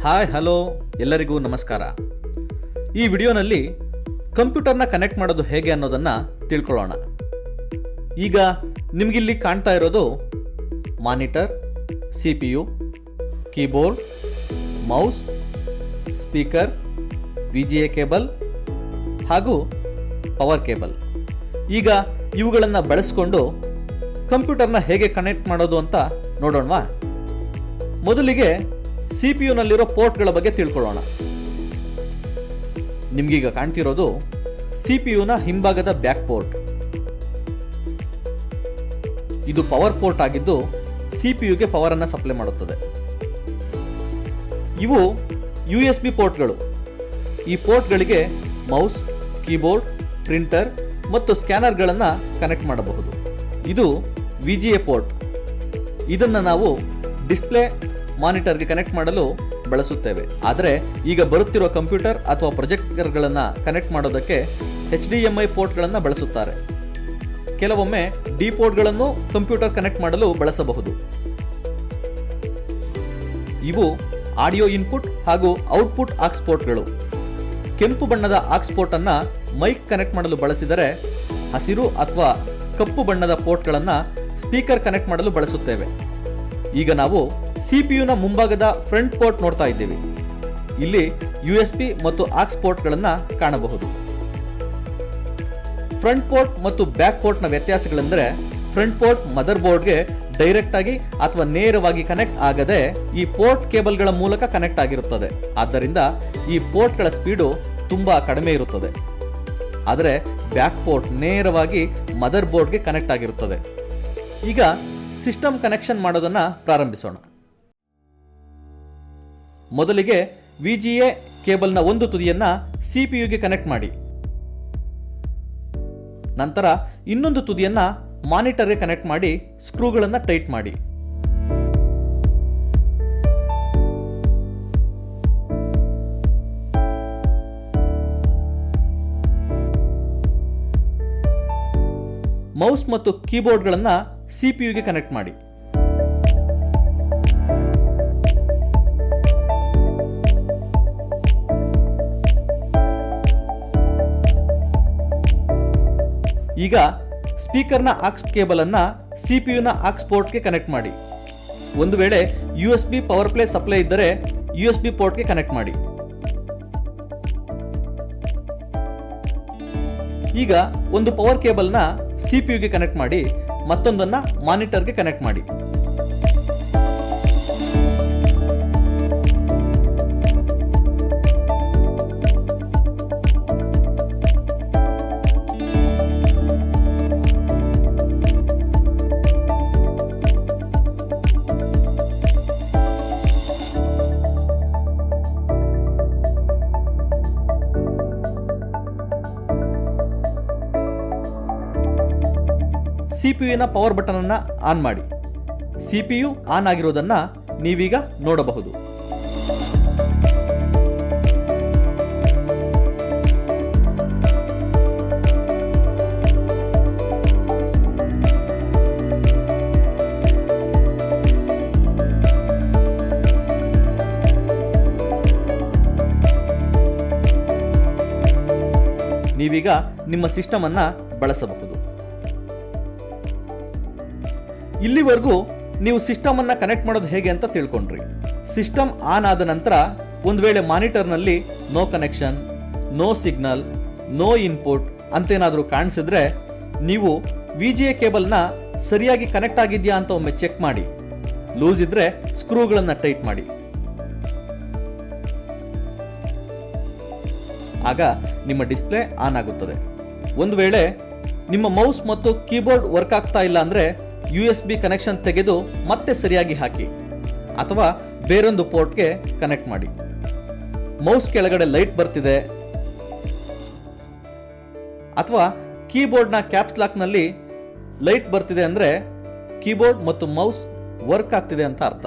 Hi hello ಎಲ್ಲರಿಗೂ ನಮಸ್ಕಾರ. ಈ ವಿಡಿಯೋನಲ್ಲಿ ಕಂಪ್ಯೂಟರ್ನ ಕನೆಕ್ಟ್ ಮಾಡೋದು ಹೇಗೆ ಅನ್ನೋದನ್ನು ತಿಳ್ಕೊಳ್ಳೋಣ. ಈಗ ನಿಮಗಿಲ್ಲಿ ಕಾಣ್ತಾ ಇರೋದು monitor, CPU, keyboard, mouse, speaker, VGA cable ಹಾಗೂ ಪವರ್ ಕೇಬಲ್. ಈಗ ಇವುಗಳನ್ನು ಬಳಸಿಕೊಂಡು ಕಂಪ್ಯೂಟರ್ನ ಹೇಗೆ ಕನೆಕ್ಟ್ ಮಾಡೋದು ಅಂತ ನೋಡೋಣವಾ? ಮೊದಲಿಗೆ CPU-ನಲ್ಲಿರೋ ಪೋರ್ಟ್ಗಳ ಬಗ್ಗೆ ತಿಳ್ಕೊಳ್ಳೋಣ. ನಿಮ್ಗೀಗ ಕಾಣ್ತಿರೋದು CPU-ನ ಹಿಂಭಾಗದ ಬ್ಯಾಕ್ ಪೋರ್ಟ್. ಇದು ಪವರ್ ಪೋರ್ಟ್ ಆಗಿದ್ದು CPU-ಗೆ ಪವರ್ ಅನ್ನು ಸಪ್ಲೈ ಮಾಡುತ್ತದೆ. ಇವು USB ಪೋರ್ಟ್ಗಳು. ಈ ಪೋರ್ಟ್ಗಳಿಗೆ ಮೌಸ್, ಕೀಬೋರ್ಡ್, ಪ್ರಿಂಟರ್ ಮತ್ತು ಸ್ಕ್ಯಾನರ್ಗಳನ್ನು ಕನೆಕ್ಟ್ ಮಾಡಬಹುದು. ಇದು VGA ಪೋರ್ಟ್. ಇದನ್ನು ನಾವು ಡಿಸ್ಪ್ಲೇ, ಮಾನಿಟರ್ಗೆ ಕನೆಕ್ಟ್ ಮಾಡಲು ಬಳಸುತ್ತೇವೆ. ಆದರೆ ಈಗ ಬರುತ್ತಿರುವ ಕಂಪ್ಯೂಟರ್ ಅಥವಾ ಪ್ರೊಜೆಕ್ಟರ್ಗಳನ್ನು ಕನೆಕ್ಟ್ ಮಾಡೋದಕ್ಕೆ HDMI ಪೋರ್ಟ್ಗಳನ್ನು ಬಳಸುತ್ತಾರೆ. ಕೆಲವೊಮ್ಮೆ D ಪೋರ್ಟ್ಗಳನ್ನು ಕಂಪ್ಯೂಟರ್ ಕನೆಕ್ಟ್ ಮಾಡಲು ಬಳಸಬಹುದು. ಇವು ಆಡಿಯೋ ಇನ್ಪುಟ್ ಹಾಗೂ ಔಟ್ಪುಟ್ ಆಕ್ಸ್ ಪೋರ್ಟ್ಗಳು. ಕೆಂಪು ಬಣ್ಣದ ಆಕ್ಸ್ ಪೋರ್ಟ್ ಅನ್ನು ಮೈಕ್ ಕನೆಕ್ಟ್ ಮಾಡಲು ಬಳಸಿದರೆ, ಹಸಿರು ಅಥವಾ ಕಪ್ಪು ಬಣ್ಣದ ಪೋರ್ಟ್ಗಳನ್ನು ಸ್ಪೀಕರ್ ಕನೆಕ್ಟ್ ಮಾಡಲು ಬಳಸುತ್ತೇವೆ. ಈಗ ನಾವು CPU-ನ ಮುಂಭಾಗದ ಫ್ರಂಟ್ ಪೋರ್ಟ್ ನೋಡ್ತಾ ಇದ್ದೀವಿ. ಇಲ್ಲಿ USB ಮತ್ತು ಆಕ್ಸ್ ಪೋರ್ಟ್ಗಳನ್ನು ಕಾಣಬಹುದು. ಫ್ರಂಟ್ ಪೋರ್ಟ್ ಮತ್ತು ಬ್ಯಾಕ್ ಪೋರ್ಟ್ನ ವ್ಯತ್ಯಾಸಗಳೆಂದರೆ, ಫ್ರಂಟ್ ಪೋರ್ಟ್ ಮದರ್ ಬೋರ್ಡ್ಗೆ ಡೈರೆಕ್ಟ್ ಆಗಿ ಅಥವಾ ನೇರವಾಗಿ ಕನೆಕ್ಟ್ ಆಗದೆ ಈ ಪೋರ್ಟ್ ಕೇಬಲ್ಗಳ ಮೂಲಕ ಕನೆಕ್ಟ್ ಆಗಿರುತ್ತದೆ. ಆದ್ದರಿಂದ ಈ ಪೋರ್ಟ್ಗಳ ಸ್ಪೀಡು ತುಂಬಾ ಕಡಿಮೆ ಇರುತ್ತದೆ. ಆದರೆ ಬ್ಯಾಕ್ ಪೋರ್ಟ್ ನೇರವಾಗಿ ಮದರ್ ಬೋರ್ಡ್ಗೆ ಕನೆಕ್ಟ್ ಆಗಿರುತ್ತದೆ. ಈಗ ಸಿಸ್ಟಮ್ ಕನೆಕ್ಷನ್ ಮಾಡೋದನ್ನ ಪ್ರಾರಂಭಿಸೋಣ. ಮೊದಲಿಗೆ VGA ಕೇಬಲ್ನ ಒಂದು ತುದಿಯನ್ನ CPU-ಗೆ ಕನೆಕ್ಟ್ ಮಾಡಿ. ನಂತರ ಇನ್ನೊಂದು ತುದಿಯನ್ನ ಮಾನಿಟರ್ಗೆ ಕನೆಕ್ಟ್ ಮಾಡಿ ಸ್ಕ್ರೂಗಳನ್ನು ಟೈಟ್ ಮಾಡಿ. ಮೌಸ್ ಮತ್ತು ಕೀಬೋರ್ಡ್ಗಳನ್ನು CPU-ಗೆ ಕನೆಕ್ಟ್ ಮಾಡಿ. ಈಗ ಸ್ಪೀಕರ್ನ ಆಕ್ಸ್ ಕೇಬಲ್ ಅನ್ನ CPU-ನ ಆಕ್ಸ್ ಪೋರ್ಟ್ಗೆ ಕನೆಕ್ಟ್ ಮಾಡಿ. ಒಂದು ವೇಳೆ USB ಪವರ್ ಪ್ಲೇ ಸಪ್ಲೈ ಇದ್ದರೆ USB ಪೋರ್ಟ್ಗೆ ಕನೆಕ್ಟ್ ಮಾಡಿ. ಈಗ ಒಂದು ಪವರ್ ಕೇಬಲ್ನ CPU-ಗೆ ಕನೆಕ್ಟ್ ಮಾಡಿ, ಮತ್ತೊಂದನ್ನ ಮಾನಿಟರ್ಗೆ ಕನೆಕ್ಟ್ ಮಾಡಿ. CPU-ನ ಪವರ್ ಬಟನ್ ಅನ್ನು ಆನ್ ಮಾಡಿ. CPU ಆನ್ ಆಗಿರೋದನ್ನ ನೀವೀಗ ನೋಡಬಹುದು. ನೀವೀಗ ನಿಮ್ಮ ಸಿಸ್ಟಮ್ ಅನ್ನ ಬಳಸಬಹುದು. ಇಲ್ಲಿವರೆಗೂ ನೀವು ಸಿಸ್ಟಮ್ ಅನ್ನ ಕನೆಕ್ಟ್ ಮಾಡೋದು ಹೇಗೆ ಅಂತ ತಿಳ್ಕೊಂಡ್ರಿ. ಸಿಸ್ಟಮ್ ಆನ್ ಆದ ನಂತರ ಒಂದು ವೇಳೆ ಮಾನಿಟರ್ನಲ್ಲಿ no connection, no signal, no input ಅಂತೇನಾದರೂ ಕಾಣಿಸಿದ್ರೆ ನೀವು VGA ಕೇಬಲ್ನ ಸರಿಯಾಗಿ ಕನೆಕ್ಟ್ ಆಗಿದೆಯಾ ಅಂತ ಒಮ್ಮೆ ಚೆಕ್ ಮಾಡಿ. ಲೂಸ್ ಇದ್ರೆ ಸ್ಕ್ರೂಗಳನ್ನು ಟೈಟ್ ಮಾಡಿ. ಆಗ ನಿಮ್ಮ ಡಿಸ್ಪ್ಲೇ ಆನ್ ಆಗುತ್ತದೆ. ಒಂದು ವೇಳೆ ನಿಮ್ಮ ಮೌಸ್ ಮತ್ತು ಕೀಬೋರ್ಡ್ ವರ್ಕ್ ಆಗ್ತಾ ಇಲ್ಲ ಅಂದ್ರೆ USB ಕನೆಕ್ಷನ್ ತೆಗೆದು ಮತ್ತೆ ಸರಿಯಾಗಿ ಹಾಕಿ, ಅಥವಾ ಬೇರೊಂದು ಪೋರ್ಟ್ಗೆ ಕನೆಕ್ಟ್ ಮಾಡಿ. ಮೌಸ್ ಕೆಳಗಡೆ ಲೈಟ್ ಬರ್ತಿದೆ ಅಥವಾ ಕೀಬೋರ್ಡ್ನ ಕ್ಯಾಪ್ಸ್ ಲಾಕ್ನಲ್ಲಿ ಲೈಟ್ ಬರ್ತಿದೆ ಅಂದ್ರೆ ಕೀಬೋರ್ಡ್ ಮತ್ತು ಮೌಸ್ ವರ್ಕ್ ಆಗ್ತಿದೆ ಅಂತ ಅರ್ಥ.